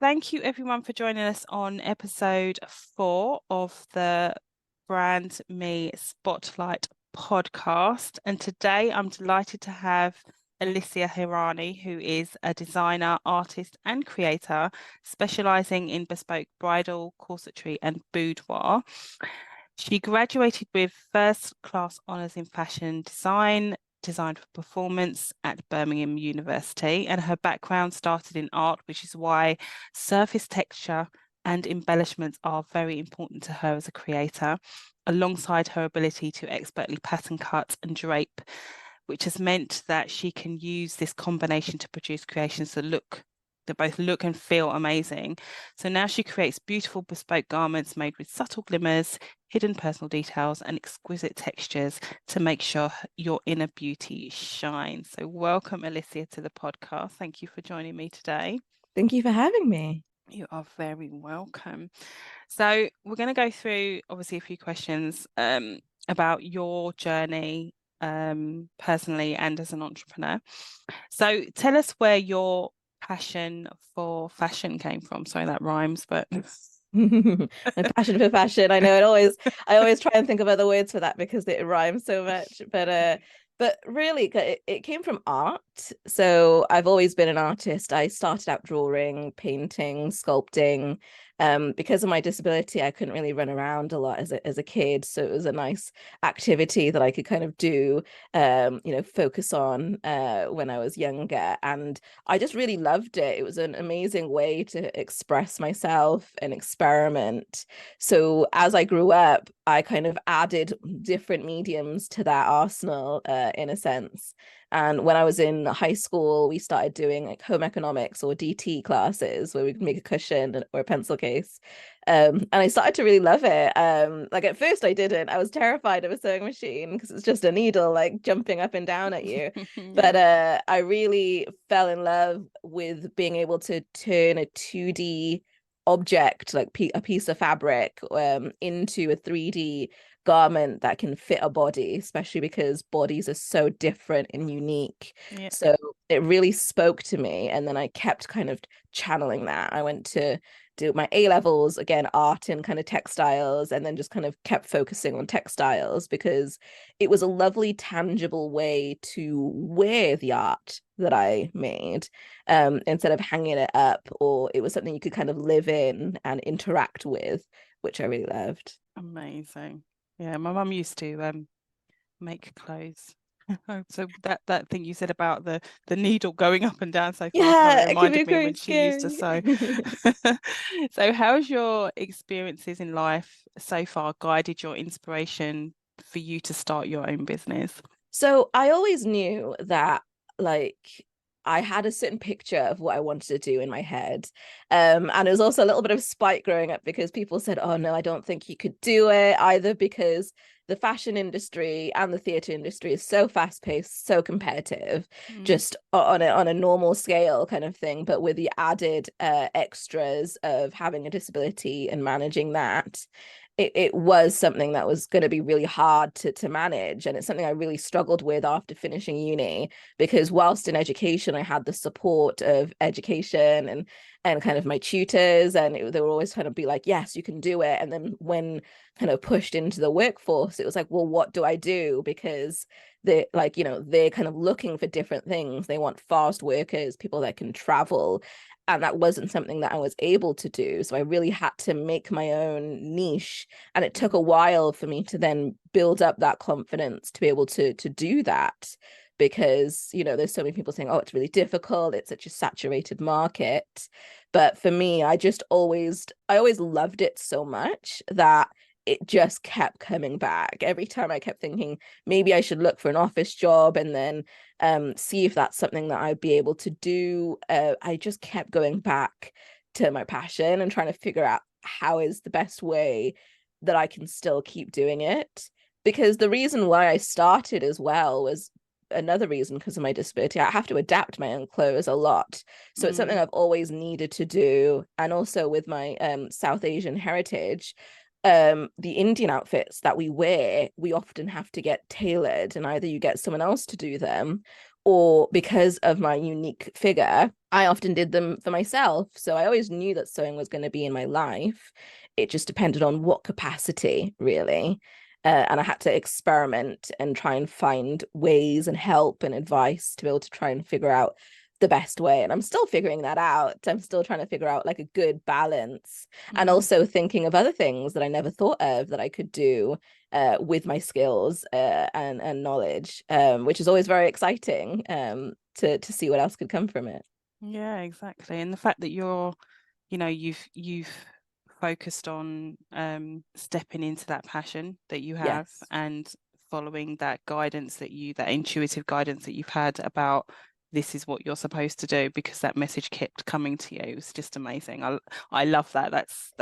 thank you everyone for joining us on episode 4 of the BrandMe Spotlight podcast. And today I'm delighted to have Alycia Hirani, who is a designer, artist, and creator specializing in bespoke bridal, corsetry, and boudoir. She graduated with first class honours in fashion design, designed for performance at Birmingham University, and her background started in art, which is why surface texture and embellishments are very important to her as a creator, alongside her ability to expertly pattern cut and drape, which has meant that she can use this combination to produce creations that both look and feel amazing. So now she creates beautiful bespoke garments made with subtle glimmers, hidden personal details, and exquisite textures to make sure your inner beauty shines. So welcome, Alycia, to the podcast. Thank you for joining me today. Thank you for having me. You are very welcome. So we're going to go through obviously a few questions about your journey personally and as an entrepreneur. So tell us where your passion for fashion came from. Sorry, that rhymes, but My passion for fashion. I always try and think of other words for that because it rhymes so much. But really, it came from art. So I've always been an artist. I started out drawing, painting, sculpting. Because of my disability, I couldn't really run around a lot as a kid. So it was a nice activity that I could kind of do, focus on when I was younger. And I just really loved it. It was an amazing way to express myself and experiment. So as I grew up, I kind of added different mediums to that arsenal, in a sense. And when I was in high school, we started doing like home economics or DT classes where we could make a cushion or a pencil case. And I started to really love it. Like at first I didn't. I was terrified of a sewing machine because it's just a needle like jumping up and down at you. But I really fell in love with being able to turn a 2D object, like a piece of fabric, into a 3D garment that can fit a body, especially because bodies are so different and unique. yeah. So it really spoke to me. And then I kept kind of channeling that. I went to do my A levels, again, art and kind of textiles, and then just kind of kept focusing on textiles because it was a lovely, tangible way to wear the art that I made, instead of hanging it up, or it was something you could kind of live in and interact with, which I really loved. Amazing. Yeah, my mum used to make clothes. So that thing you said about the needle going up and down so fast, how it Yeah, it can be reminded me when very she used to scary. sew. So how's your experiences in life so far guided your inspiration for you to start your own business? So I always knew that, like, I had a certain picture of what I wanted to do in my head. And it was also a little bit of spite growing up because people said, oh no, I don't think you could do it, either because the fashion industry and the theatre industry is so fast-paced, so competitive, just on a normal scale kind of thing, but with the added extras of having a disability and managing that. It was something that was going to be really hard to manage. And it's something I really struggled with after finishing uni, because whilst in education, I had the support of education and kind of my tutors, and they were always trying to be like, yes, you can do it. And then when kind of pushed into the workforce, it was like, well, what do I do? Because they're like, they're kind of looking for different things. They want fast workers, people that can travel. And that wasn't something that I was able to do. So I really had to make my own niche. And it took a while for me to then build up that confidence to be able to do that. Because, there's so many people saying, oh, it's really difficult. It's such a saturated market. But for me, I always loved it so much that it just kept coming back. Every time I kept thinking, maybe I should look for an office job and then see if that's something that I'd be able to do. I just kept going back to my passion and trying to figure out how is the best way that I can still keep doing it. Because the reason why I started as well was another reason because of my disability. I have to adapt my own clothes a lot. So it's something I've always needed to do. And also with my South Asian heritage, the Indian outfits that we wear, we often have to get tailored, and either you get someone else to do them or because of my unique figure, I often did them for myself. So I always knew that sewing was going to be in my life. It just depended on what capacity, really. And I had to experiment and try and find ways and help and advice to be able to try and figure out the best way. And I'm still figuring that out. I'm still trying to figure out like a good balance, and also thinking of other things that I never thought of that I could do with my skills and knowledge, which is always very exciting, to see what else could come from it. Yeah, exactly. And the fact that you've focused on stepping into that passion that you have, Yes. and following that guidance that intuitive guidance that you've had about this is what you're supposed to do, because that message kept coming to you. It was just amazing. I love that. That's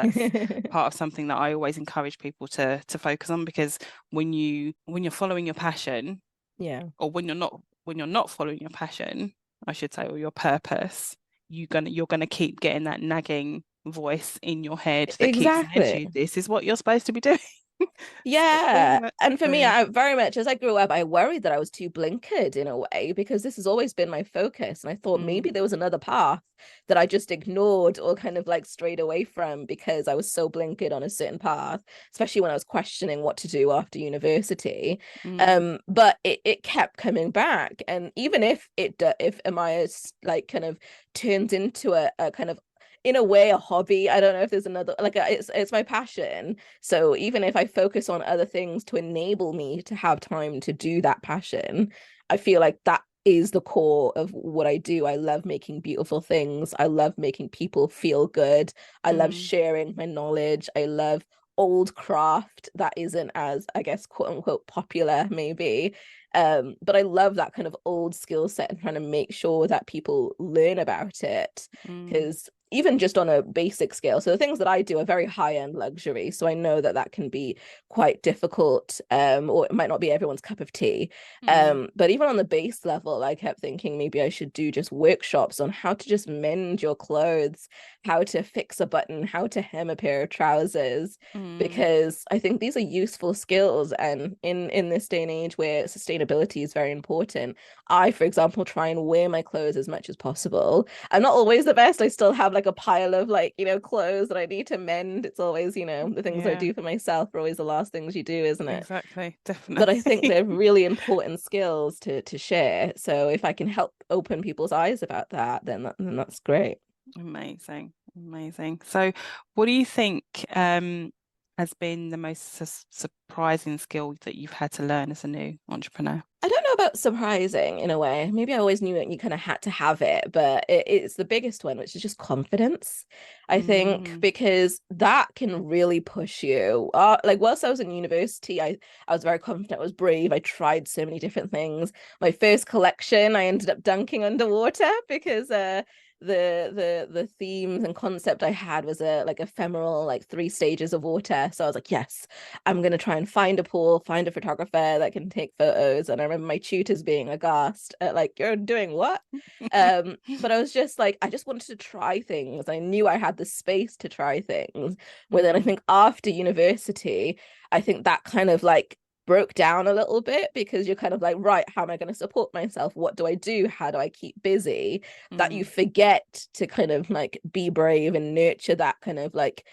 part of something that I always encourage people to focus on, because when you're following your passion, Yeah. or when you're not following your passion, I should say, or your purpose, you're gonna keep getting that nagging voice in your head that keeps saying to you, Exactly. this is what you're supposed to be doing. Stop Yeah. doing that. And for So me, yeah. I very much, as I grew up, I worried that I was too blinkered in a way, because this has always been my focus. And I thought maybe Mm, there was another path that I just ignored or kind of like strayed away from because I was so blinkered on a certain path, especially when I was questioning what to do after university. mm, But it kept coming back. And even if Emiah like kind of turns into a kind of, in a way, a hobby. I don't know if there's another, like it's my passion. So even if I focus on other things to enable me to have time to do that passion, I feel like that is the core of what I do. I love making beautiful things. I love making people feel good. I love mm, sharing my knowledge. I love old craft that isn't as, I guess, quote unquote popular, maybe. But I love that kind of old skill set and trying to make sure that people learn about it, mm, because even just on a basic scale, so the things that I do are very high-end luxury, so I know that that can be quite difficult, or it might not be everyone's cup of tea. mm, But even on the base level, I kept thinking maybe I should do just workshops on how to just mend your clothes, how to fix a button, how to hem a pair of trousers, mm. because I think these are useful skills. And in this day and age where sustainability is very important, I, for example, try and wear my clothes as much as possible. I'm not always the best. I still have like a pile of, like, clothes that I need to mend. It's always, the things I Yeah, do for myself are always the last things you do, isn't it? exactly. But I think Definitely. they're really important skills to share. So if I can help open people's eyes about that, then that's great. Amazing. Amazing. So what do you think has been the most surprising skill that you've had to learn as a new entrepreneur? I don't know about surprising in a way. Maybe I always knew that you kind of had to have it, but it's the biggest one, which is just confidence. I think Mm, because that can really push you. Like whilst I was in university, I was very confident. I was brave. I tried so many different things. My first collection, I ended up dunking underwater because the themes and concept I had was a like ephemeral, like 3 stages of water. So I was like, yes, I'm gonna try and find a pool, find a photographer that can take photos. And I remember my tutors being aghast at, like, you're doing what? But I was just like, I just wanted to try things. I knew I had the space to try things. But then I mm, think after university, I think that kind of like broke down a little bit, because you're kind of like, right, how am I going to support myself? What do I do? How do I keep busy? That you mm, forget to kind of like be brave and nurture that kind of like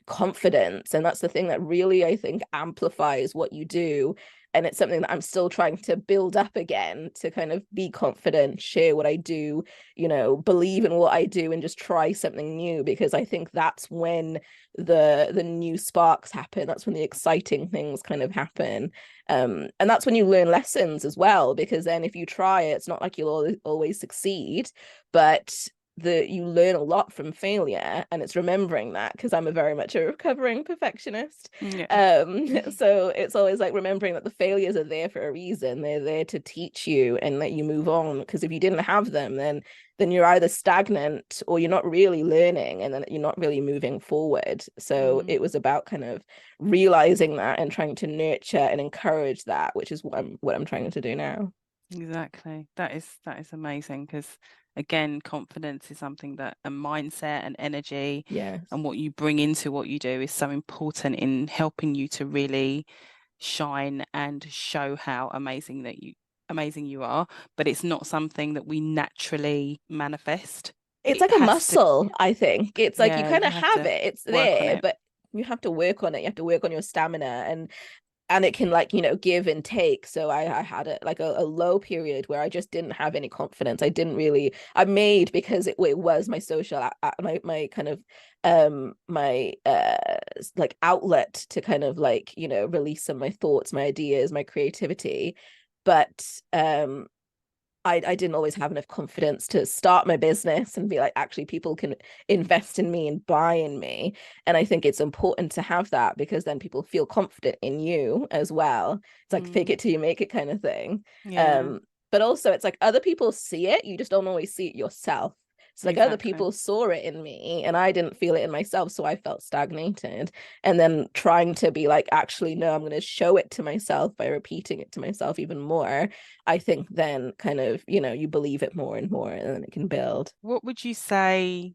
confidence. And that's the thing that really, I think, amplifies what you do. And it's something that I'm still trying to build up again, to kind of be confident, share what I do, believe in what I do, and just try something new, because I think that's when the new sparks happen. That's when the exciting things kind of happen. And that's when you learn lessons as well, because then if you try it, it's not like you'll always succeed, but you learn a lot from failure. And it's remembering that, because I'm a very much a recovering perfectionist. yeah. So it's always like remembering that the failures are there for a reason. They're there to teach you and let you move on, because if you didn't have them, then you're either stagnant or you're not really learning, and then you're not really moving forward. So Mm, it was about kind of realizing that and trying to nurture and encourage that, which is what I'm trying to do now. exactly. That is amazing, because again, confidence is something that a mindset and energy Yes. and what you bring into what you do is so important in helping you to really shine and show how amazing that amazing you are, but it's not something that we naturally manifest. It's It like a has to, muscle, I think. It's like you yeah, kind you of have have to it, it's work on there, it. but you have to work on it. You have to work on your stamina, and it can, like, give and take. So I had a low period where I just didn't have any confidence. I made, because it was my social my kind of my like outlet to kind of like release some of my thoughts, my ideas, my creativity. But I didn't always have enough confidence to start my business and be like, actually, people can invest in me and buy in me. And I think it's important to have that, because then people feel confident in you as well. It's like fake it till you make it kind of thing. Yeah, But also it's like other people see it, you just don't always see it yourself. So like other exactly. people saw it in me and I didn't feel it in myself, so I felt stagnated. And then trying to be like, actually, no, I'm going to show it to myself by repeating it to myself even more. I think then kind of, you believe it more and more, and then it can build. What would you say,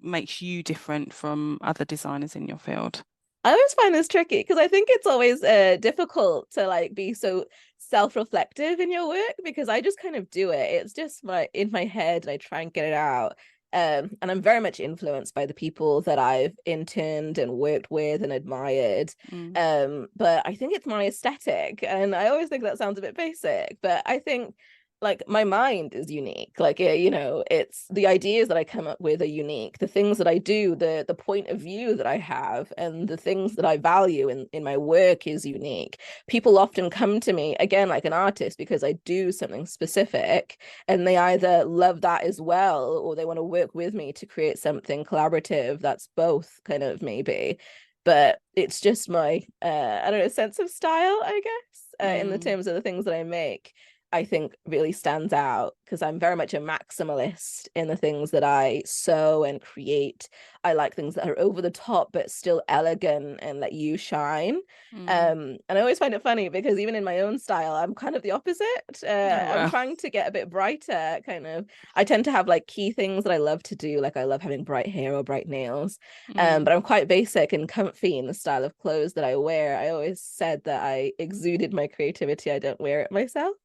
makes you different from other designers in your field? I always find this tricky because I think it's always difficult to like be so self-reflective in your work, because I just kind of do it. It's just in my head and I try and get it out. And I'm very much influenced by the people that I've interned and worked with and admired. Mm. But I think it's my aesthetic. And I always think that sounds a bit basic, but I think like my mind is unique. Like it's the ideas that I come up with are unique. The things that I do, the point of view that I have, and the things that I value in my work is unique. People often come to me, again, like an artist, because I do something specific, and they either love that as well, or they want to work with me to create something collaborative that's both, kind of, maybe. But it's just my I don't know, sense of style, I guess, in the Mm. terms of the things that I make, I think really stands out, because I'm very much a maximalist in the things that I sew and create. I like things that are over the top but still elegant and let you shine. Mm. And I always find it funny because even in my own style, I'm kind of the opposite. Oh, I'm well. trying to get a bit brighter, kind of. I tend to have like key things that I love to do, like I love having bright hair or bright nails. Mm. But I'm quite basic and comfy in the style of clothes that I wear. I always said that I exuded my creativity. I don't wear it myself.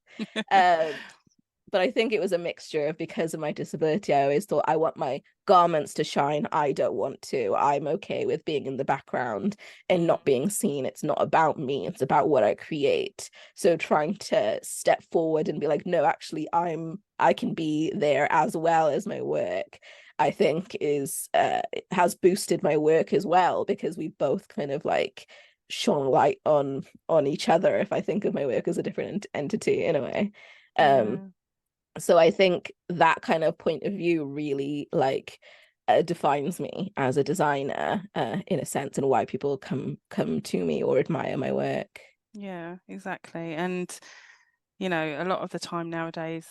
Um, but I think it was a mixture of, because of my disability, I always thought I want my garments to shine. I don't want to. I'm okay with being in the background and Mm. not being seen. It's not about me. It's about what I create. So trying to step forward and be like, no, actually, I can be there as well as my work, I think has boosted my work as well, because we both kind of like shone light on each other, if I think of my work as a different entity in a way. Um, Yeah. so I think that kind of point of view really like defines me as a designer, in a sense, and why people come to me or admire my work. Yeah, exactly. And a lot of the time nowadays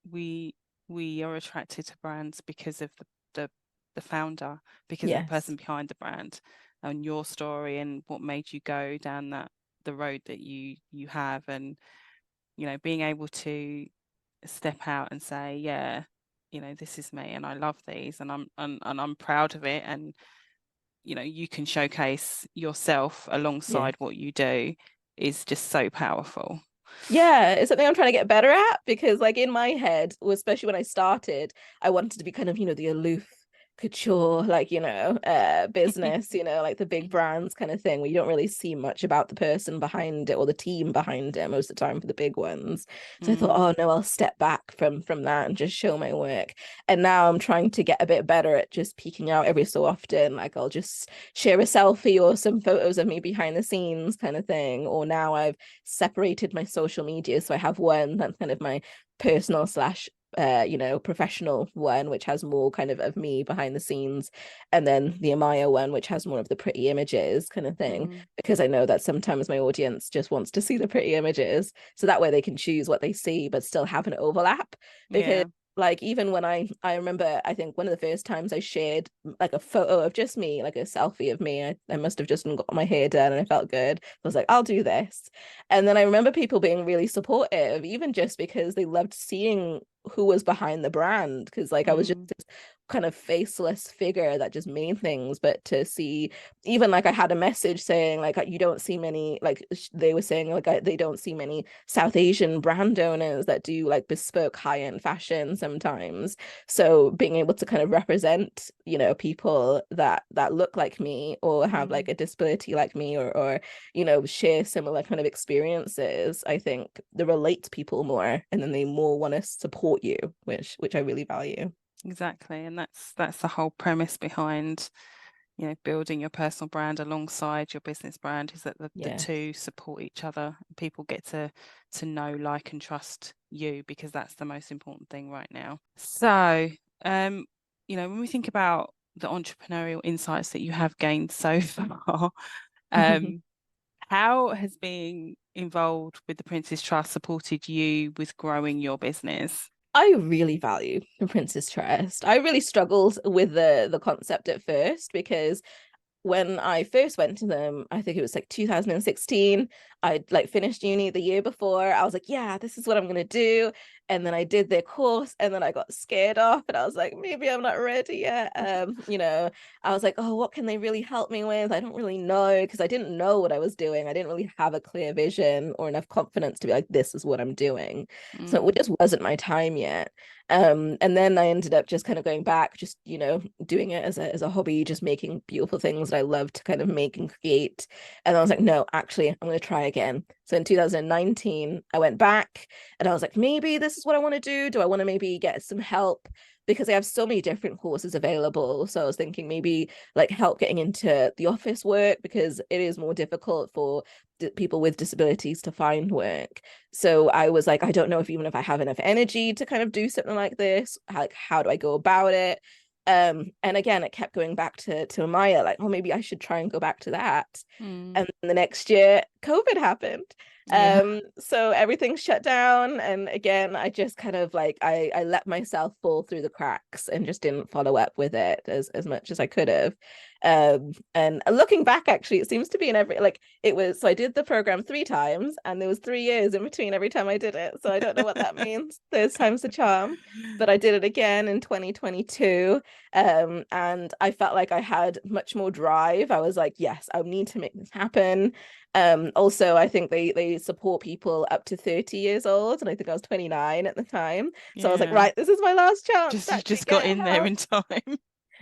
we we are attracted to brands because of the the founder, because of the Yes. person behind the brand and your story and what made you go down the road that you have. And being able to step out and say, yeah, this is me and I love these and I'm proud of it. And you can showcase yourself Yeah. alongside what you do is just so powerful. Yeah, it's something I'm trying to get better at, because like in my head, especially when I started, I wanted to be kind of, the aloof couture, like, business, like the big brands kind of thing, where you don't really see much about the person behind it or the team behind it most of the time for the big ones. So I thought, Mm, oh no, I'll step back from that and just show my work. And now I'm trying to get a bit better at just peeking out every so often. Like I'll just share a selfie or some photos of me behind the scenes kind of thing. Or now I've separated my social media, so I have one that's kind of my personal slash professional one, which has more kind of me behind the scenes, and then the Emiah one, which has more of the pretty images kind of thing, mm, because I know that sometimes my audience just wants to see the pretty images, so that way they can choose what they see but still have an overlap. Because yeah. like even when I remember, I think one of the first times I shared like a photo of just me, like a selfie of me, I must have just got my hair done and I felt good. I was like, I'll do this. And then I remember people being really supportive, even just because they loved seeing who was behind the brand. Because like I was just Mm, this kind of faceless figure that just made things, but to see, even like I had a message saying like you don't see many, like they were saying like they don't see many South Asian brand owners that do like bespoke high-end fashion sometimes. So being able to kind of represent, you know, people that look like me or have like a disability like me, or you know, share similar kind of experiences, I think they relate to people more, and then they more want to support you, which I really value. Exactly. And that's the whole premise behind, you know, building your personal brand alongside your business brand, is that the two support each other. People get to know, like, and trust you, because that's the most important thing right now. So, you know, when we think about the entrepreneurial insights that you have gained so far, how has being involved with the Prince's Trust supported you with growing your business? I really value the Prince's Trust. I really struggled with the concept at first, because when I first went to them, I think it was like 2016. I'd like finished uni the year before. I was like, yeah, this is what I'm gonna do. And then I did their course, and then I got scared off, and I was like, maybe I'm not ready yet. You know, I was like, oh, what can they really help me with? I don't really know, because I didn't know what I was doing. I didn't really have a clear vision or enough confidence to be like, this is what I'm doing. So it just wasn't my time yet. And then I ended up just kind of going back, just, you know, doing it as a hobby, just making beautiful things that I love to kind of make and create. And I was like, no, actually, I'm going to try again. So in 2019, I went back, and I was like, maybe this is what I want to do. Do I want to maybe get some help? Because I have so many different courses available. So I was thinking maybe like help getting into the office work, because it is more difficult for people with disabilities to find work. So I was like, I don't know if even if I have enough energy to kind of do something like this, like how do I go about it? And again, it kept going back to Emiah, like, oh, maybe I should try and go back to that. And the next year, COVID happened. So everything shut down, and again, I just kind of like I let myself fall through the cracks and just didn't follow up with it as much as I could have. And looking back, actually, it seems to be in every, like, it was, so I did the program 3 times, and there was 3 years in between every time I did it, so I don't know what that means. Those times the charm. But I did it again in 2022, and I felt like I had much more drive. I was like, yes, I need to make this happen. Also, I think they support people up to 30 years old, and I think I was 29 at the time. So I was like, right, this is my last chance to you actually just got get in there in time.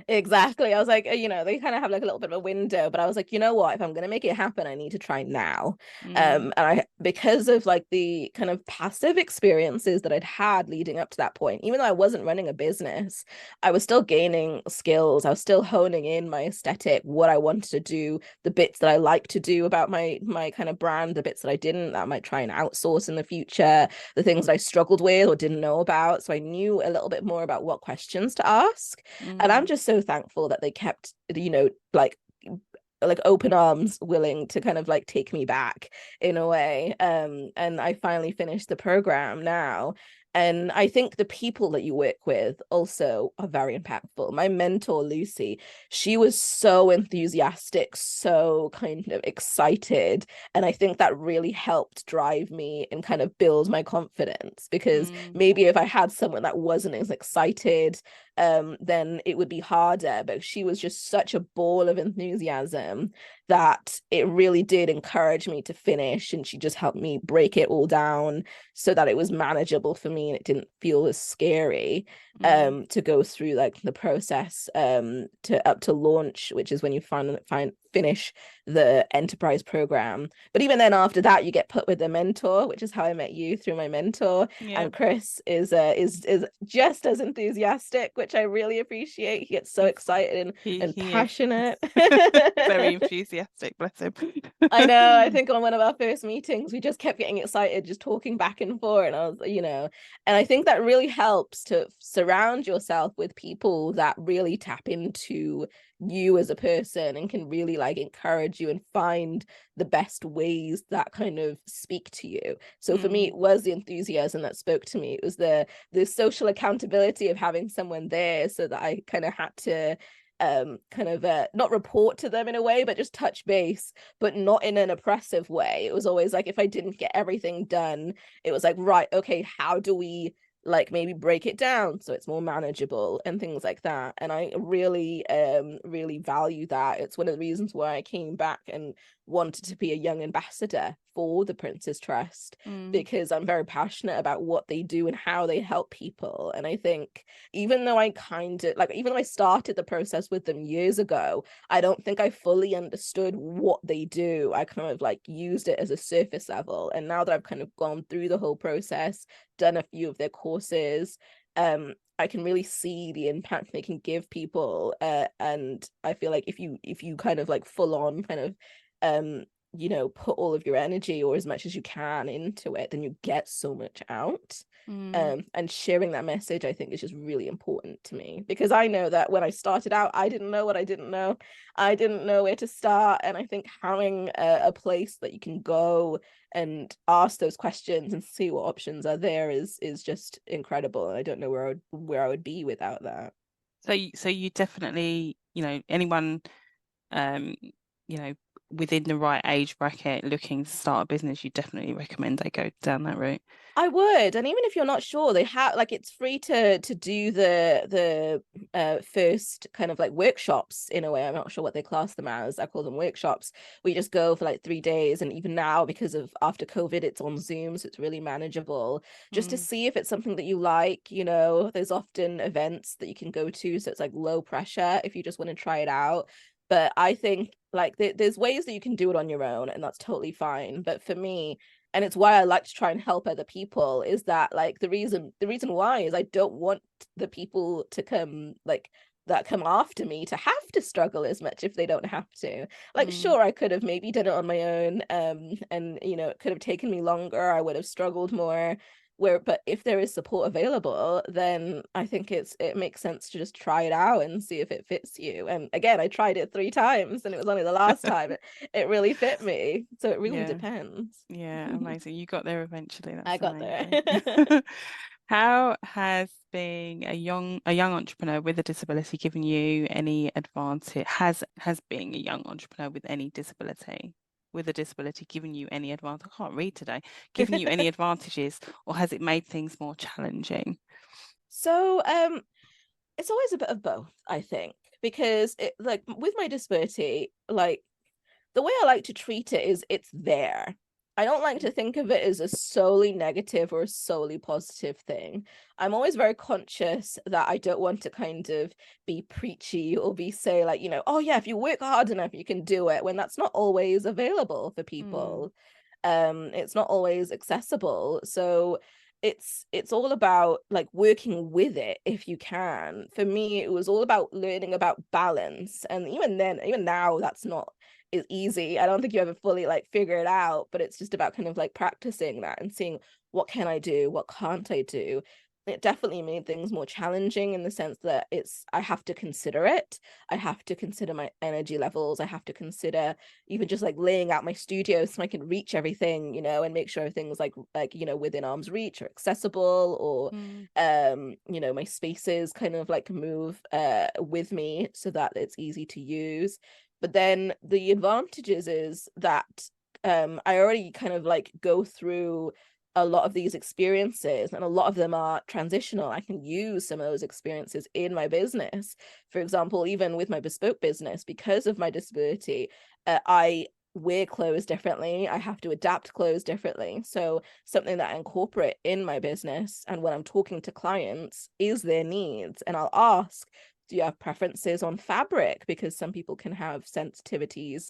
Exactly. I was like, you know, they kind of have like a little bit of a window, but I was like, you know what? If I'm going to make it happen, I need to try now. And I, because of like the kind of passive experiences that I'd had leading up to that point, even though I wasn't running a business, I was still gaining skills. I was still honing in my aesthetic, what I wanted to do, the bits that I like to do about my kind of brand, the bits that I didn't, that I might try and outsource in the future, the things that I struggled with or didn't know about. So I knew a little bit more about what questions to ask. And I'm just so thankful that they kept, you know, like open arms, willing to kind of like take me back in a way. And I finally finished the program now. And I think the people that you work with also are very impactful. My mentor, Lucy, she was so enthusiastic, so kind of excited. And I think that really helped drive me and kind of build my confidence, because maybe if I had someone that wasn't as excited, then it would be harder. But she was just such a ball of enthusiasm that it really did encourage me to finish. And she just helped me break it all down so that it was manageable for me and it didn't feel as scary to go through like the process to up to launch, which is when you finish the enterprise program. But even then, after that, you get put with a mentor, which is how I met you, through my mentor. And Chris is just as enthusiastic, which I really appreciate. He gets so excited and passionate. Very enthusiastic, bless him. I know. I think on one of our first meetings, we just kept getting excited, just talking back and forth. And I was, you know, and I think that really helps to surround yourself with people that really tap into you as a person and can really like encourage you and find the best ways that kind of speak to you. So for me, it was the enthusiasm that spoke to me. It was the social accountability of having someone there, so that I kind of had to not report to them in a way, but just touch base, but not in an oppressive way. It was always like, if I didn't get everything done, it was like, right, okay, how do we like maybe break it down so it's more manageable and things like that. And I really really value that. It's one of the reasons why I came back and wanted to be a young ambassador for the Prince's Trust, because I'm very passionate about what they do and how they help people. And I think even though even though I started the process with them years ago, I don't think I fully understood what they do. I kind of like used it as a surface level. And now that I've kind of gone through the whole process, done a few of their courses, I can really see the impact they can give people. And I feel like if you kind of like full on kind of put all of your energy or as much as you can into it, then you get so much out. And sharing that message, I think, is just really important to me, because I know that when I started out, I didn't know what I didn't know. I didn't know where to start. And I think having a place that you can go and ask those questions and see what options are there is just incredible. And I don't know where I would be without that. So you definitely, anyone, within the right age bracket looking to start a business, you definitely recommend they go down that route. I would. And even if you're not sure, they have like, it's free to do the first kind of like workshops in a way. I'm not sure what they class them as. I call them workshops. We just go for like 3 days, and even now, because of after COVID, it's on Zoom, so it's really manageable, just to see if it's something that you like. There's often events that you can go to, so it's like low pressure if you just want to try it out. But I think like there's ways that you can do it on your own, and that's totally fine. But for me, and it's why I like to try and help other people, is that like the reason why is I don't want the people to come after me to have to struggle as much if they don't have to. Like, sure, I could have maybe done it on my own, and it could have taken me longer, I would have struggled more. But if there is support available, then I think it makes sense to just try it out and see if it fits you. And again, I tried it 3 times, and it was only the last time it really fit me. So it really depends. Yeah, amazing. You got there eventually. That's I got amazing. there. How has being a young entrepreneur with a disability given you any advantage? Has being a young entrepreneur with any disability, with a disability, given you any advantage? I can't read today. Given you any advantages, or has it made things more challenging? So it's always a bit of both, I think, because it, like with my disability, like the way I like to treat it is it's there. I don't like to think of it as a solely negative or a solely positive thing. I'm always very conscious that I don't want to kind of be preachy or say like, oh yeah, if you work hard enough, you can do it, when that's not always available for people. It's not always accessible. So it's all about like working with it if you can. For me, it was all about learning about balance. And even now, that's not is easy. I don't think you ever fully like figure it out, but it's just about kind of like practicing that and seeing what can I do, what can't I do. It definitely made things more challenging in the sense that I have to consider it. I have to consider my energy levels. I have to consider even just like laying out my studio so I can reach everything, and make sure things like within arm's reach or accessible, or my spaces kind of like move with me so that it's easy to use. But then the advantages is that I already kind of like go through a lot of these experiences, and a lot of them are transitional. I can use some of those experiences in my business. For example, even with my bespoke business, because of my disability, I wear clothes differently. I have to adapt clothes differently. So something that I incorporate in my business and when I'm talking to clients is their needs. And I'll ask, do you have preferences on fabric? Because some people can have sensitivities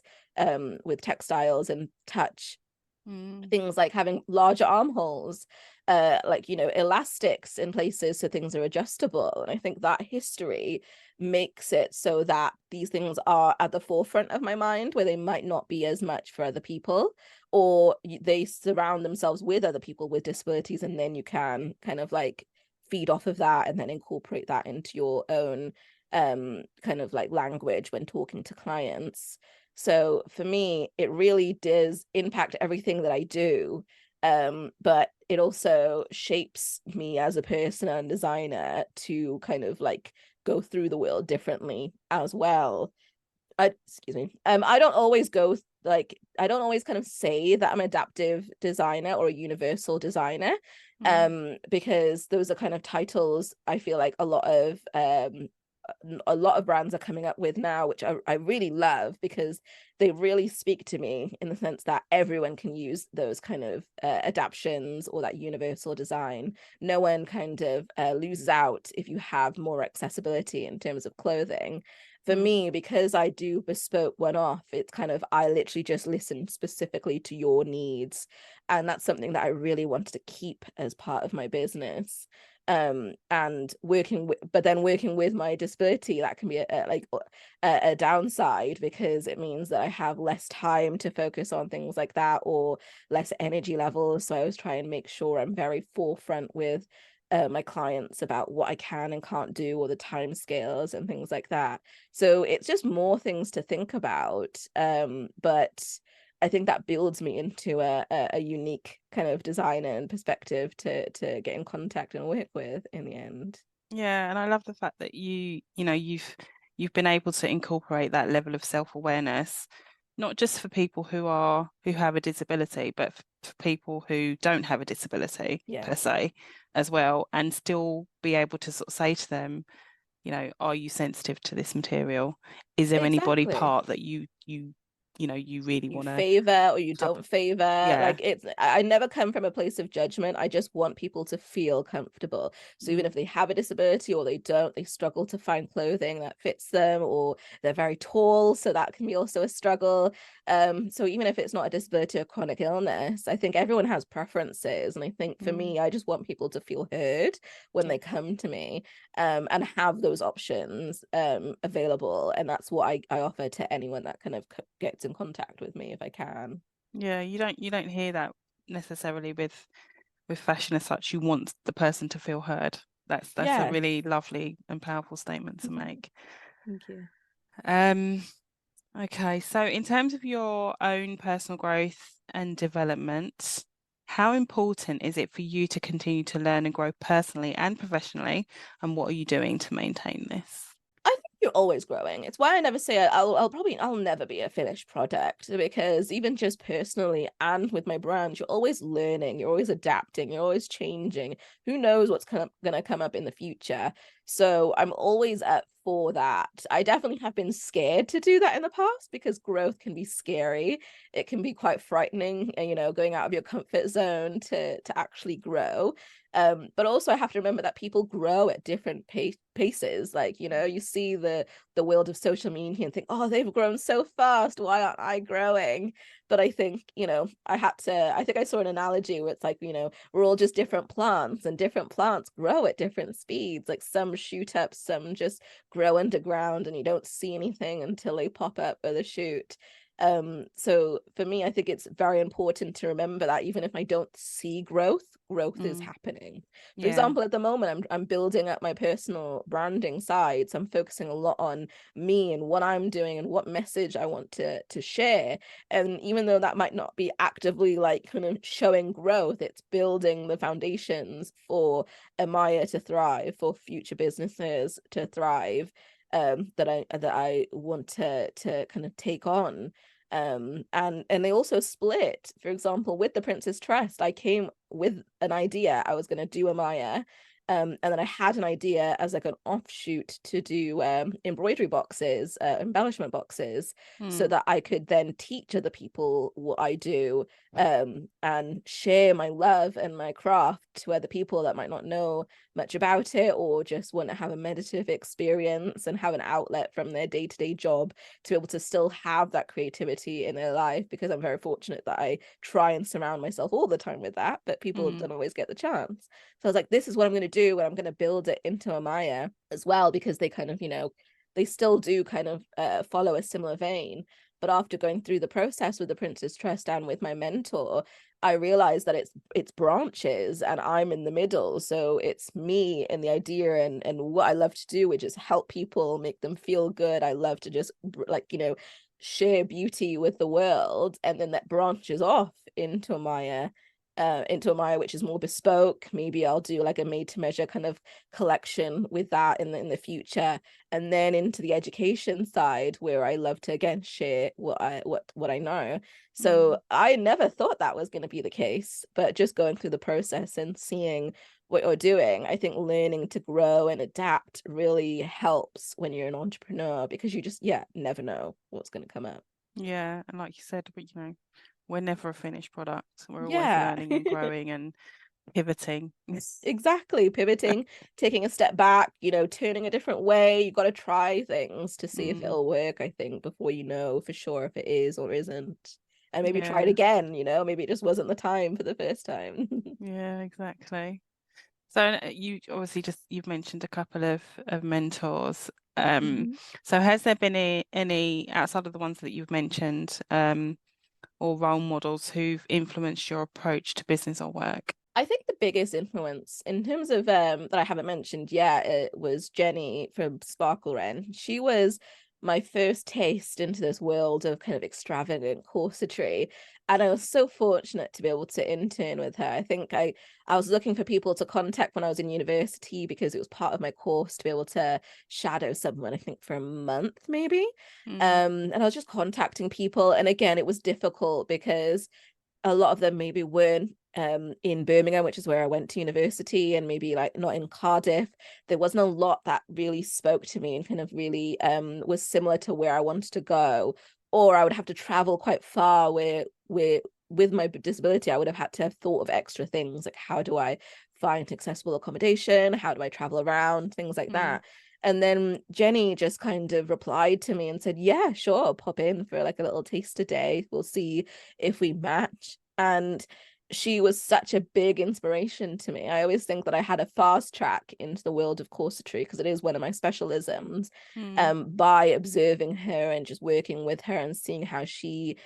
with textiles and touch. Things like having larger armholes, elastics in places so things are adjustable. And I think that history makes it so that these things are at the forefront of my mind, where they might not be as much for other people, or they surround themselves with other people with disabilities, and then you can kind of like feed off of that and then incorporate that into your own kind of like language when talking to clients. So for me, it really does impact everything that I do. But it also shapes me as a person and designer to kind of like go through the world differently as well. excuse me. I don't always go like I don't always kind of say that I'm an adaptive designer or a universal designer, because those are kind of titles I feel like a lot of brands are coming up with now, which I really love because they really speak to me in the sense that everyone can use those kind of adaptions or that universal design. No one kind of loses out if you have more accessibility in terms of clothing. For me, because I do bespoke one off, it's kind of I literally just listen specifically to your needs. And that's something that I really wanted to keep as part of my business. And working with my disability, that can be a downside, because it means that I have less time to focus on things like that, or less energy levels. So I always try and make sure I'm very forefront with my clients about what I can and can't do, or the time scales and things like that. So it's just more things to think about, but I think that builds me into a unique kind of designer and perspective to get in contact and work with in the end. Yeah, and I love the fact that you've been able to incorporate that level of self-awareness, not just for people who have a disability, but for people who don't have a disability Yeah, per se as well, and still be able to sort of say to them, are you sensitive to this material? Is there any body exactly. part that you really You want to favor or you cover? don't favor. Yeah. Like, I never come from a place of judgment. I just want people to feel comfortable. So even if they have a disability or they don't, they struggle to find clothing that fits them, or they're very tall, so that can be also a struggle. So even if it's not a disability or chronic illness, I think everyone has preferences. And I think for Mm. me, I just want people to feel heard when Yeah. they come to me, and have those options available. And that's what I offer to anyone that kind of gets in contact with me, if I can. Yeah, you don't hear that necessarily with fashion as such. You want the person to feel heard. That's a Yeah. really lovely and powerful statement to make. Thank you. Um, okay, so in terms of your own personal growth and development, how important is it for you to continue to learn and grow personally and professionally? And what are you doing to maintain this? I think you're always growing. It's why I never say I'll never be a finished product, because even just personally and with my brand, you're always learning, you're always adapting, you're always changing. Who knows what's gonna come up in the future? So I'm always up for that. I definitely have been scared to do that in the past, because growth can be scary. It can be quite frightening, going out of your comfort zone to actually grow. But also I have to remember that people grow at different paces. Like, you see the world of social media and think, oh, they've grown so fast, why aren't I growing? But I think, I think I saw an analogy where it's like, we're all just different plants, and different plants grow at different speeds. Like, some shoot up, some just grow underground, and you don't see anything until they pop up with a shoot. So for me, I think it's very important to remember that even if I don't see growth is Mm, happening. For yeah. example, at the moment, I'm building up my personal branding side, so I'm focusing a lot on me and what I'm doing and what message I want to share. And even though that might not be actively like kind of showing growth, it's building the foundations for Emiah to thrive, for future businesses to thrive, that I want to kind of take on. And they also split. For example, with the Princess Trust, I came with an idea. I was going to do a Maya, and then I had an idea as like an offshoot to do embroidery boxes, embellishment boxes, so Mm, that I could then teach other people what I do, and share my love and my craft to other people that might not know much about it, or just want to have a meditative experience and have an outlet from their day-to-day job to be able to still have that creativity in their life. Because I'm very fortunate that I try and surround myself all the time with that, but people mm, don't always get the chance. So I was like, this is what I'm going to do, and I'm going to build it into a Maya as well, because they kind of, they still do kind of follow a similar vein. But after going through the process with the Princess Trust and with my mentor, I realized that it's branches and I'm in the middle. So it's me and the idea, and what I love to do, which is help people, make them feel good. I love to just like, share beauty with the world, and then that branches off into Maya. into Emiah, which is more bespoke. Maybe I'll do like a made to measure kind of collection with that in the future, and then into the education side where I love to again share what I know. So I never thought that was going to be the case, but just going through the process and seeing what you're doing, I think learning to grow and adapt really helps when you're an entrepreneur, because you just never know what's going to come up. Yeah, and like you said, but we're never a finished product. We're always Yeah. learning and growing and pivoting. Exactly. Pivoting, taking a step back, turning a different way. You got to try things to see if it'll work, I think, before you know for sure if it is or isn't. And maybe try it again, maybe it just wasn't the time for the first time. Yeah, exactly. So you obviously you've mentioned a couple of mentors. So has there been any outside of the ones that you've mentioned, or role models who've influenced your approach to business or work? I think the biggest influence in terms of that I haven't mentioned yet, it was Jenny from Sparkle Wren. She was my first taste into this world of kind of extravagant corsetry. And I was so fortunate to be able to intern with her. I think I was looking for people to contact when I was in university, because it was part of my course to be able to shadow someone, I think for a month maybe. And I was just contacting people. And again, it was difficult because a lot of them maybe weren't in Birmingham, which is where I went to university, and maybe like not in Cardiff. There wasn't a lot that really spoke to me and kind of really was similar to where I wanted to go. Or I would have to travel quite far, where with my disability, I would have had to have thought of extra things like, how do I find accessible accommodation? How do I travel around? Things like that. And then Jenny just kind of replied to me and said, yeah, sure, I'll pop in for like a little taster day. We'll see if we match. And she was such a big inspiration to me. I always think that I had a fast track into the world of corsetry, because it is one of my specialisms, by observing her and just working with her and seeing how she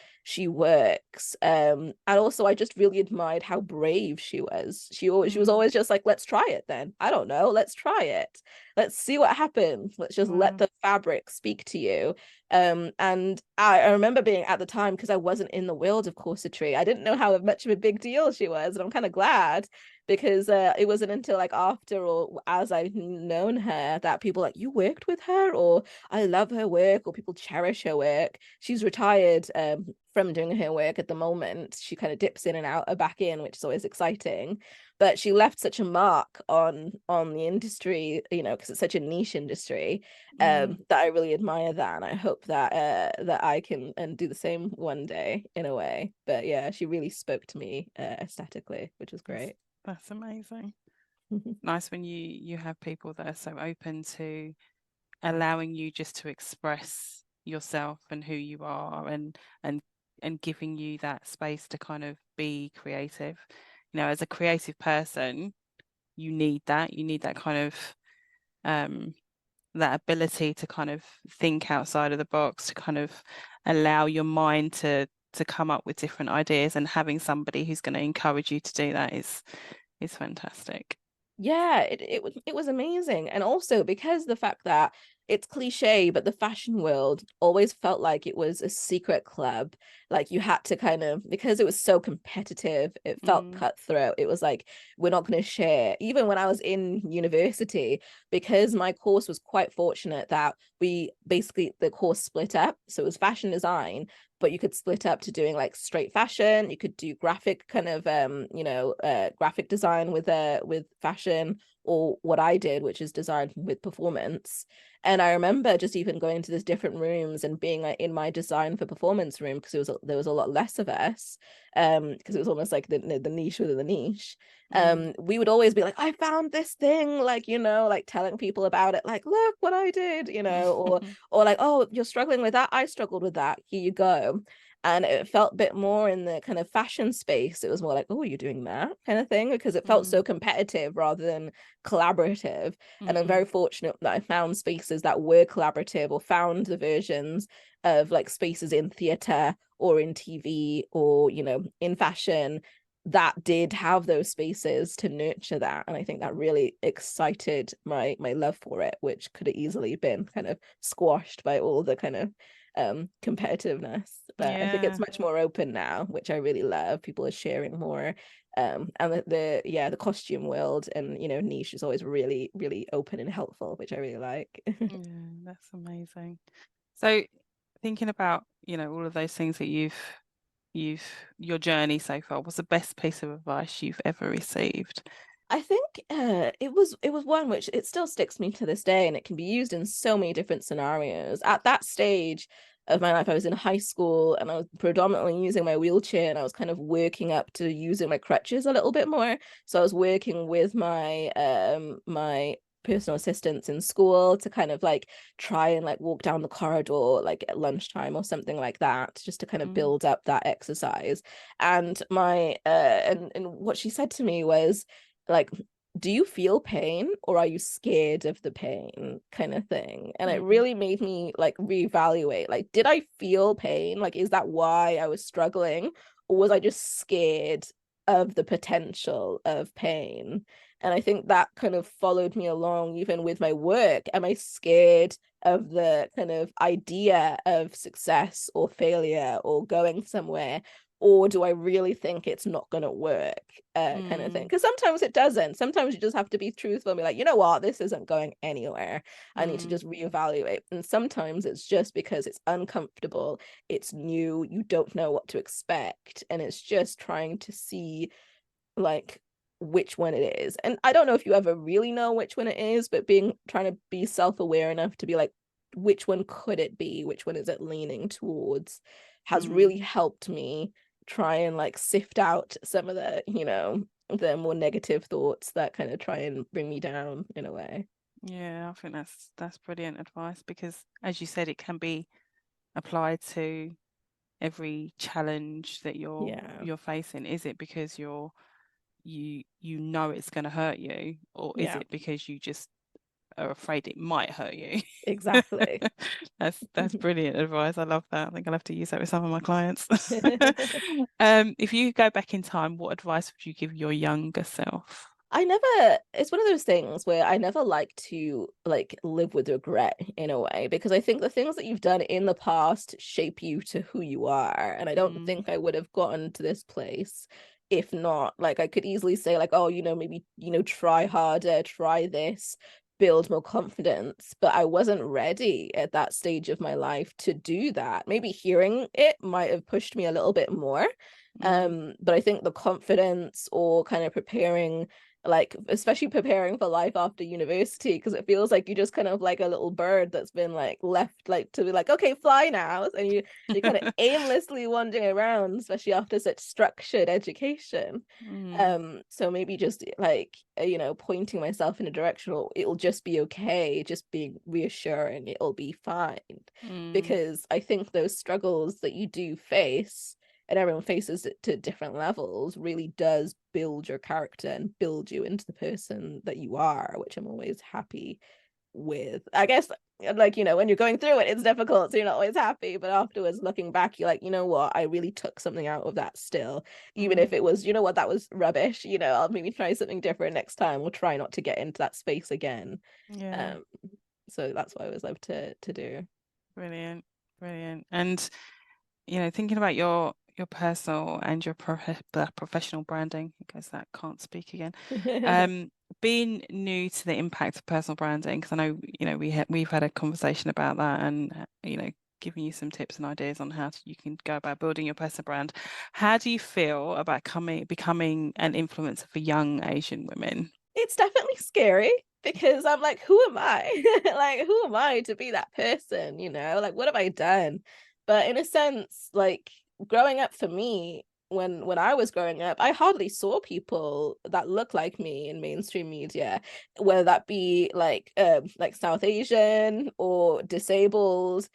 works. And also I just really admired how brave she was. She was always just like, let's try it then. I don't know, let's try it. Let's see what happens. Let's just let the fabric speak to you. And I remember being at the time, because I wasn't in the world of corsetry, I didn't know how much of a big deal she was, and I'm kind of glad, because it wasn't until like after or as I've known her that people like, you worked with her, or I love her work, or people cherish her work. She's retired from doing her work at the moment. She kind of dips in and out back in, which is always exciting. But she left such a mark on the industry, because it's such a niche industry, that I really admire that, and I hope that that I can and do the same one day in a way. But yeah, she really spoke to me aesthetically, which was great. That's amazing. Nice when you have people that are so open to allowing you just to express yourself and who you are, and giving you that space to kind of be creative. As a creative person, you need that kind of that ability to kind of think outside of the box, to kind of allow your mind to come up with different ideas, and having somebody who's going to encourage you to do that is fantastic. Yeah, it was amazing. And also because the fact that it's cliche, but the fashion world always felt like it was a secret club. Like you had to kind of, because it was so competitive, it felt cutthroat. It was like, we're not going to share. Even when I was in university, because my course was quite fortunate that the course split up. So it was fashion design, but you could split up to doing like straight fashion. You could do graphic kind of, graphic design with fashion, or what I did, which is design with performance. And I remember just even going to these different rooms and being like in my design for performance room, because there was a lot less of us, because it was almost like the niche within the niche. We would always be like, I found this thing, like, like telling people about it, like, look what I did, or like, oh, you're struggling with that, I struggled with that, here you go. And it felt a bit more in the kind of fashion space. It was more like, oh, you're doing that kind of thing, because it felt so competitive rather than collaborative. And I'm very fortunate that I found spaces that were collaborative, or found the versions of like spaces in theatre or in TV or, in fashion that did have those spaces to nurture that, and I think that really excited my love for it, which could have easily been kind of squashed by all the kind of competitiveness. But I think it's Yeah. much more open now, which I really love. People are sharing more, and the costume world and niche is always really really open and helpful, which I really like. Yeah, that's amazing. So thinking about, all of those things that you've your journey so far, what's the best piece of advice you've ever received? I think it was one which it still sticks me to this day, and it can be used in so many different scenarios. At that stage of my life, I was in high school and I was predominantly using my wheelchair, and I was kind of working up to using my crutches a little bit more. So I was working with my personal assistants in school to kind of like try and like walk down the corridor like at lunchtime or something like that, just to kind of Mm, build up that exercise. And my and what she said to me was like, do you feel pain or are you scared of the pain, kind of thing. And it mm, really made me like reevaluate, like, did I feel pain? Like, is that why I was struggling, or was I just scared of the potential of pain? And I think that kind of followed me along even with my work. Am I scared of the kind of idea of success or failure or going somewhere, or do I really think it's not going to work, kind of thing? mm, Because sometimes it doesn't. Sometimes you just have to be truthful and be like, you know what, this isn't going anywhere. I need to mm, just reevaluate. And sometimes it's just because it's uncomfortable, it's new, you don't know what to expect, and it's just trying to see like which one it is. And I don't know if you ever really know which one it is, but trying to be self-aware enough to be like, which one could it be? Which one is it leaning towards? Has mm. really helped me try and like sift out some of the more negative thoughts that kind of try and bring me down in a way. Yeah, I think that's brilliant advice because, as you said, it can be applied to every challenge that you're Yeah. you're facing. Is it because you know it's going to hurt you, or is Yeah, it because you just are afraid it might hurt you? exactly. That's brilliant advice. I love that. I think I'll have to use that with some of my clients. If you go back in time, what advice would you give your younger self? It's one of those things where I never like to like live with regret in a way, because I think the things that you've done in the past shape you to who you are. And I don't Mm, think I would have gotten to this place if not. Like, I could easily say, like, oh, maybe, try harder, try this, build more confidence. But I wasn't ready at that stage of my life to do that. Maybe hearing it might have pushed me a little bit more. mm, But I think the confidence or kind of preparing, like especially preparing for life after university, because it feels like you just kind of like a little bird that's been like left like to be like, okay, fly now, and you're kind of aimlessly wandering around, especially after such structured education. mm, So maybe just like pointing myself in a direction, or it'll just be okay, just being reassuring it'll be fine. mm, Because I think those struggles that you do face, and everyone faces it to different levels, really does build your character and build you into the person that you are, which I'm always happy with. I guess, like, when you're going through it, it's difficult, so you're not always happy, but afterwards looking back, you're like, you know what, I really took something out of that still, even if mm. it was, you know what, that was rubbish, I'll maybe try something different next time, or try not to get into that space again. Yeah, um so that's what I always love to do. brilliant, brilliant. And thinking about your personal and your professional branding, because that can't speak again. Being new to the impact of personal branding, because I know we've had a conversation about that, and giving you some tips and ideas on how you can go about building your personal brand. How do you feel about becoming an influencer for young Asian women? It's definitely scary, because I'm like, who am I? Like, who am I to be that person? Like, what have I done? But in a sense, like, growing up for me, when I was growing up, I hardly saw people that look like me in mainstream media, whether that be like South Asian or disabled,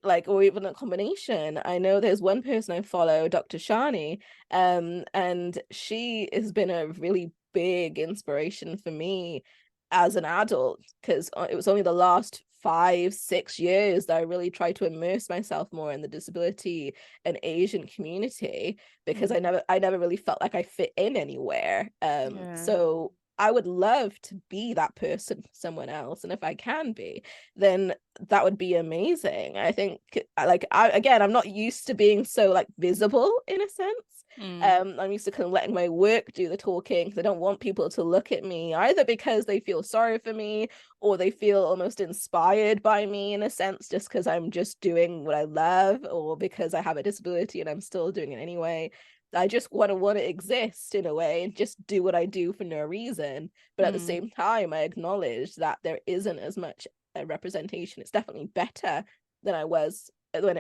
like, or even a combination. I know there's one person I follow, Dr. Shani, and she has been a really big inspiration for me as an adult, because it was only the last 5-6 years that I really tried to immerse myself more in the disability and Asian community, because I never really felt like I fit in anywhere. Yeah. So I would love to be that person for someone else, and if I can be, then that would be amazing. I think, like, I'm not used to being so like visible in a sense. I'm used to kind of letting my work do the talking, because I don't want people to look at me either because they feel sorry for me, or they feel almost inspired by me in a sense, just because I'm just doing what I love, or because I have a disability and I'm still doing it anyway. I just want to exist in a way and just do what I do for no reason. But at the same time, I acknowledge that there isn't as much representation. It's definitely better than I was when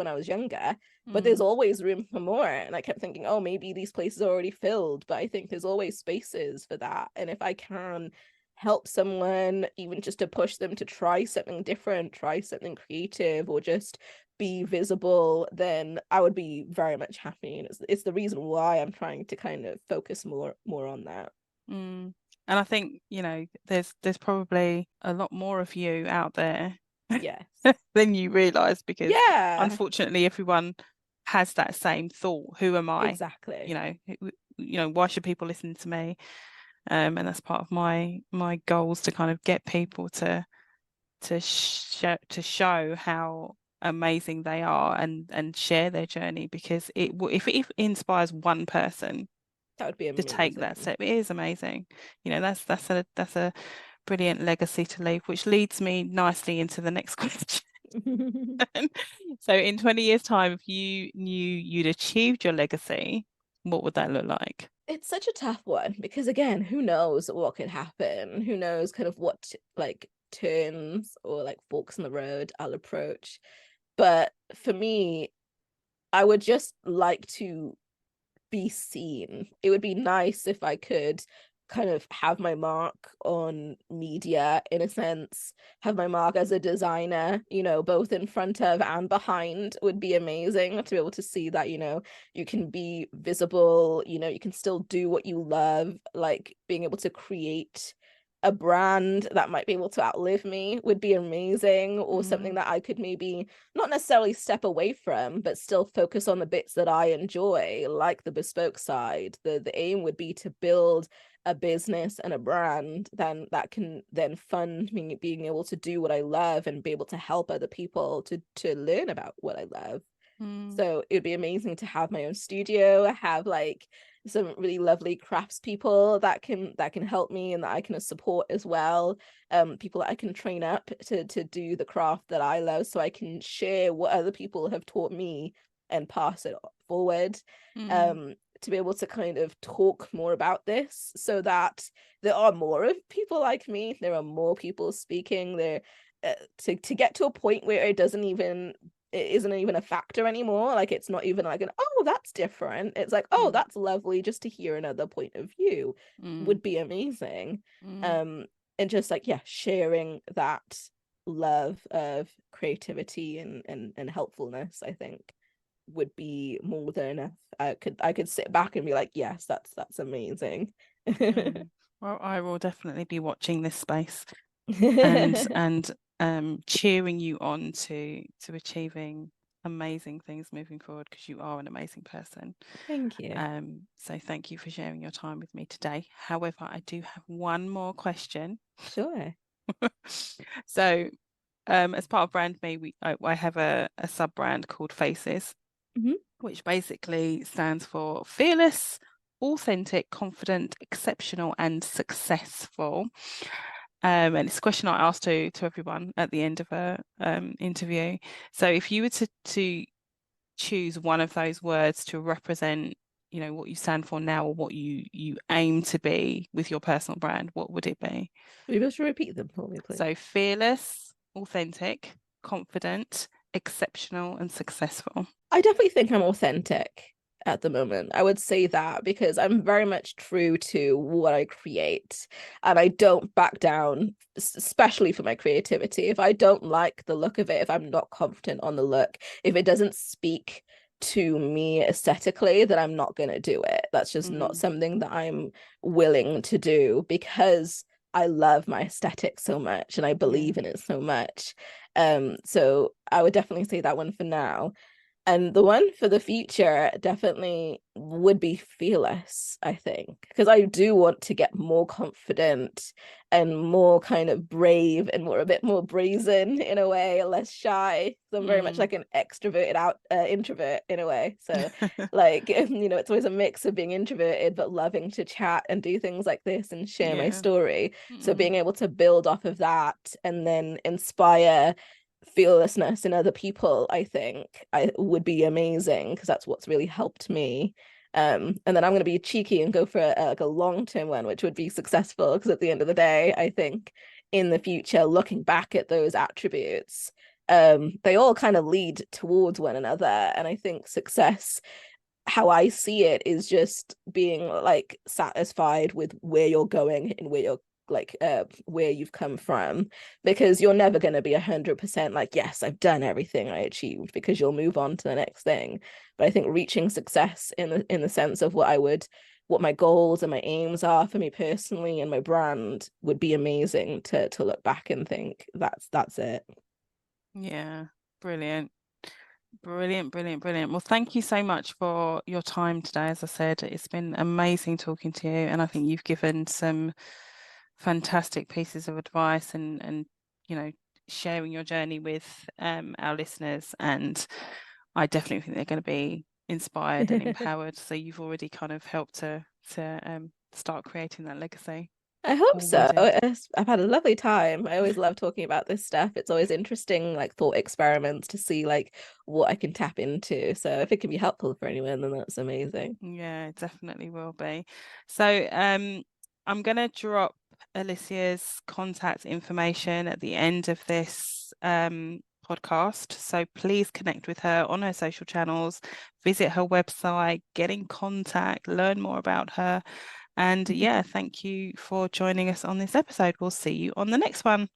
I was younger, but there's always room for more. And I kept thinking, oh, maybe these places are already filled, but I think there's always spaces for that. And if I can help someone, even just to push them to try something different, try something creative, or just be visible, then I would be very much happy. And it's the reason why I'm trying to kind of focus more on that. And I think, there's probably a lot more of you out there Yes. than you realize, because Yeah, unfortunately everyone has that same thought. Who am I? exactly. Why should people listen to me? And that's part of my goals, to kind of get people to show how amazing they are, and share their journey, because if it inspires one person That would be to take that amazing. step, it is amazing. That's a brilliant legacy to leave, which leads me nicely into the next question. So in 20 years' time, if you knew you'd achieved your legacy, what would that look like? It's such a tough one, because again, who knows what could happen? Who knows kind of what like turns or like forks in the road I'll approach. But for me, I would just like to be seen. It would be nice if I could kind of have my mark on media, in a sense, have my mark as a designer, both in front of and behind. Would be amazing to be able to see that, you can be visible, you can still do what you love, like being able to create a brand that might be able to outlive me would be amazing, or something that I could maybe not necessarily step away from, but still focus on the bits that I enjoy, like the bespoke side. The aim would be to build a business and a brand then that can then fund me being able to do what I love and be able to help other people to learn about what I love. So it would be amazing to have my own studio, have like some really lovely craftspeople that can help me and that I can support as well. People that I can train up to do the craft that I love, so I can share what other people have taught me and pass it forward. To be able to kind of talk more about this, so that there are more of people like me, there are more people speaking there, to get to a point where it isn't even a factor anymore. Like, it's not even like oh, that's different. It's like, oh, that's lovely, just to hear another point of view would be amazing. And just like, yeah, sharing that love of creativity and helpfulness, I think would be more than enough. I could sit back and be like, yes, that's amazing. Well, I will definitely be watching this space, and cheering you on to achieving amazing things moving forward, because you are an amazing person. Thank you. So thank you for sharing your time with me today. However, I do have one more question. Sure. So, as part of BrandMe, I have a sub brand called Faces, which basically stands for fearless, authentic, confident, exceptional, and successful. And it's a question I ask to everyone at the end of a interview. So if you were to choose one of those words to represent, what you stand for now, or what you aim to be with your personal brand, what would it be? Will you be able to repeat them for me, please? So fearless, authentic, confident, exceptional, and successful. I definitely think I'm authentic at the moment. I would say that, because I'm very much true to what I create, and I don't back down, especially for my creativity. If I don't like the look of it, if I'm not confident on the look, if it doesn't speak to me aesthetically, then I'm not going to do it. That's just not something that I'm willing to do, because I love my aesthetic so much and I Yeah. believe in it so much. So I would definitely say that one for now. And the one for the future definitely would be fearless, I think, because I do want to get more confident and more kind of brave and more a bit more brazen in a way, less shy. So I'm very much Mm. like an extroverted out introvert in a way. So like it's always a mix of being introverted but loving to chat and do things like this and share my Yeah. story. So Mm. being able to build off of that and then inspire fearlessness in other people, I think I would be amazing because that's what's really helped me. And then I'm going to be cheeky and go for like a long-term one, which would be successful because at the end of the day, I think in the future, looking back at those attributes, they all kind of lead towards one another. And I think success, how I see it, is just being like satisfied with where you're going and where you're like where you've come from, because you're never going to be 100% like, yes, I've done everything I achieved, because you'll move on to the next thing. But I think reaching success in the sense of what my goals and my aims are for me personally and my brand would be amazing to look back and think that's it. Yeah. Brilliant. Brilliant, brilliant, brilliant. Well, thank you so much for your time today. As I said, it's been amazing talking to you, and I think you've given some fantastic pieces of advice and you know, sharing your journey with our listeners. And I definitely think they're going to be inspired and empowered. So you've already kind of helped to start creating that legacy I hope so. already. I've had a lovely time. I always love talking about this stuff. It's always interesting, like thought experiments to see like what I can tap into. So if it can be helpful for anyone, then that's amazing. Yeah, it definitely will be. So I'm going to drop Alycia's contact information at the end of this podcast. So please connect with her on her social channels, visit her website, get in contact, learn more about her. And yeah, thank you for joining us on this episode. We'll see you on the next one.